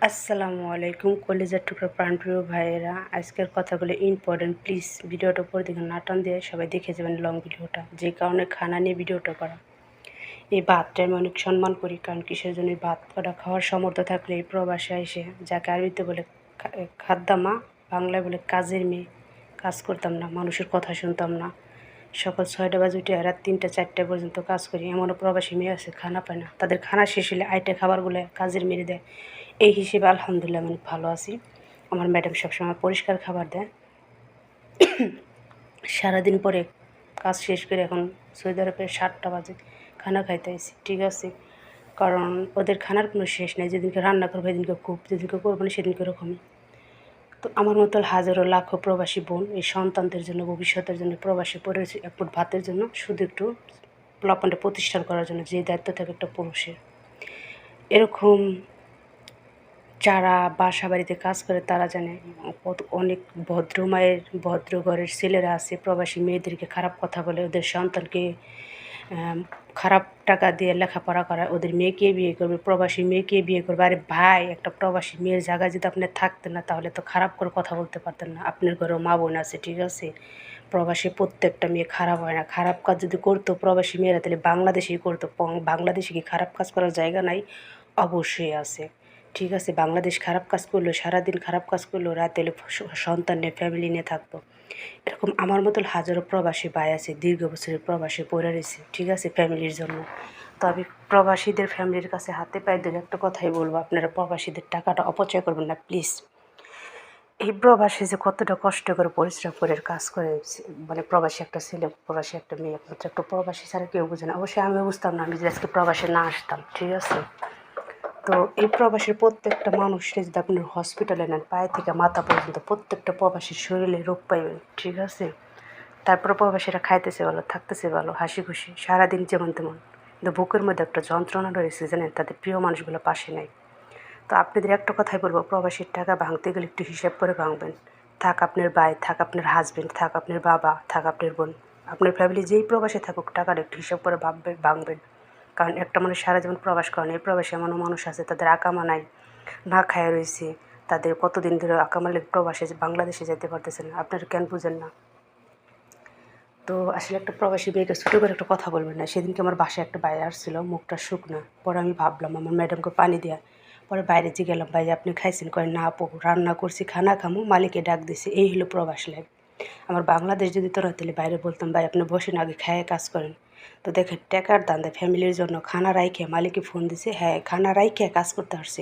আসসালামু আলাইকুম কলিজার টুকরা প্রাণপ্রিয় ভাইয়েরা, আজকের কথাগুলো ইম্পর্টেন্ট। প্লিজ ভিডিওটা উপর দিকে না টান দিয়ে সবাই দেখে যাবেন লং ভিডিওটা, যে কারণে খানা নিয়ে ভিডিওটা করা। এই ভাতটা আমি অনেক সম্মান করি, কারণ কিসের জন্য এই ভাত কটা খাওয়ার সামর্থ্য থাকলে এই প্রবাসে এসে, যাকে আরবিতে বলে খাদ্দামা, বাংলায় বলে কাজের মেয়ে, কাজ করতাম না, মানুষের কথা শুনতাম না, সকাল 6টা বাজে উঠে রাত 3টা 4টা পর্যন্ত কাজ করি। এমনও প্রবাসী মেয়ে আছে খানা পায় না, তাদের খানা শেষ হলে আইটে খাবারগুলো কাজের মেরে দেয়। এই হিসেবে আলহামদুলিল্লাহ আমি ভালো আছি। আমার ম্যাডাম সবসময় পরিষ্কার খাবার দেয়। সারাদিন পরে কাজ শেষ করে এখন সৌদি আরবে 7টা বাজে খানা খাইতে আসি, ঠিক আছে? কারণ ওদের খানার কোনো শেষ নেই, যেদিনকে রান্না করবো সেদিনকে খুব, যেদিনকে করবো না সেদিনকে ওরকমই। তো আমার মতো হাজারো লাখো প্রবাসী বোন এই সন্তানদের জন্য, ভবিষ্যতের জন্য প্রবাসী পড়েছে এক ফুট ভাতের জন্য, শুধু একটু প্লাপনটা প্রতিষ্ঠান করার জন্য, যে দায়িত্ব থাকে একটা পুরুষের। এরকম যারা বাসা বাড়িতে কাজ করে তারা জানে অনেক ভদ্র মায়ের, ভদ্র ঘরের ছেলেরা আছে প্রবাসী মেয়েদেরকে খারাপ কথা বলে, ওদের সন্তানকে খারাপ টাকা দিয়ে লেখাপড়া করায়, ওদের মেয়েকে বিয়ে করবে, প্রবাসী মেয়েকে বিয়ে করবে। আরে ভাই, একটা প্রবাসী মেয়ের জায়গায় যদি আপনি থাকতেন না, তাহলে তো খারাপ করে কথা বলতে পারতেন না। আপনার ঘরেও মা বোন আছে, ঠিক আছে? প্রবাসী প্রত্যেকটা মেয়ে খারাপ হয় না। খারাপ কাজ যদি করতো প্রবাসী মেয়েরা, তাহলে বাংলাদেশেই করতো। বাংলাদেশে কি খারাপ কাজ করার জায়গা নাই? অবশ্যই আছে, ঠিক আছে? বাংলাদেশ খারাপ কাজ করলো, সারাদিন খারাপ কাজ করলো, রাতে এলে সন্তান নিয়ে, ফ্যামিলি নিয়ে থাকতো। এরকম আমার মতো হাজারো প্রবাসী ভাই আছে, দীর্ঘ বছরের প্রবাসী পড়ে রয়েছে, ঠিক আছে, ফ্যামিলির জন্য। তো আমি প্রবাসীদের ফ্যামিলির কাছে হাতে পায়ে ধরে একটা কথাই বলবো, আপনারা প্রবাসীদের টাকাটা অপচয় করবেন না প্লিজ। এই প্রবাসী যে কতটা কষ্ট করে পরিশ্রম করে কাজ করে, মানে প্রবাসী একটা ছেলে, প্রবাসী একটা মেয়ে, একমাত্র একটা প্রবাসী ছাড়া কেউ বোঝে না। অবশ্যই আমিও বুঝতাম না, আমি যে আজকে প্রবাসে না আসতাম, ঠিক আছে? তো এই প্রবাসীর প্রত্যেকটা মানুষকে যদি আপনি হসপিটালে নেন, পায়ে থেকে মাথা পর্যন্ত প্রত্যেকটা প্রবাসীর শরীরে রোগ পাইবেন, ঠিক আছে? তারপরে প্রবাসীরা খাইতেছে ভালো, থাকতেছে ভালো, হাসি খুশি, সারাদিন যেমন তেমন। কিন্তু বুকের মধ্যে একটা যন্ত্রণা রয়েছে, জানেন, তাদের প্রিয় মানুষগুলো পাশে নেই। তো আপনাদের একটা কথাই বলবো, প্রবাসীর টাকা ভাঙতে গেলে একটু হিসাব করে ভাঙবেন। থাক আপনার ভাই, থাক আপনার হাজব্যান্ড, থাক আপনার বাবা, থাক আপনার বোন, আপনার ফ্যামিলি যেই প্রবাসে থাকুক, টাকার একটু হিসাব করে ভাঙবেন। কারণ একটা মানুষ সারা জীবন প্রবাস করেন, এই প্রবাসে এমনও মানুষ আছে তাদের আকামা নাই, না খায় রয়েছে, তাদের কতদিন ধরে আকামালে প্রবাসে বাংলাদেশে যেতে পারতেছে না। আপনারা কেন বুঝেন না? তো আসলে একটা প্রবাসী মেয়েকে ছোটো করে একটা কথা বলবেন না। সেদিনকে আমার বাসায় একটা ভাই আসছিল, মুখটা শুকনা। পরে আমি ভাবলাম আমার ম্যাডামকে পানি দেওয়া। পরে বাইরে গেলাম, ভাই আপনি খাইছেন? কয় না আপু, রান্না করছি, খানা খামো, মালিকে ডাক দিছি। এই হলো প্রবাস লাইফ। আমার বাংলাদেশ যদি তোরা, তাহলে বাইরে বলতাম ভাই আপনি বসেন, আগে খায় কাজ করেন। তো দেখেন, টাকার দান্দা ফ্যামিলির জন্য খানা রাইখে মালিকে ফোন দিছে, হ্যাঁ খানা রাইখে কাজ করতে আসছে।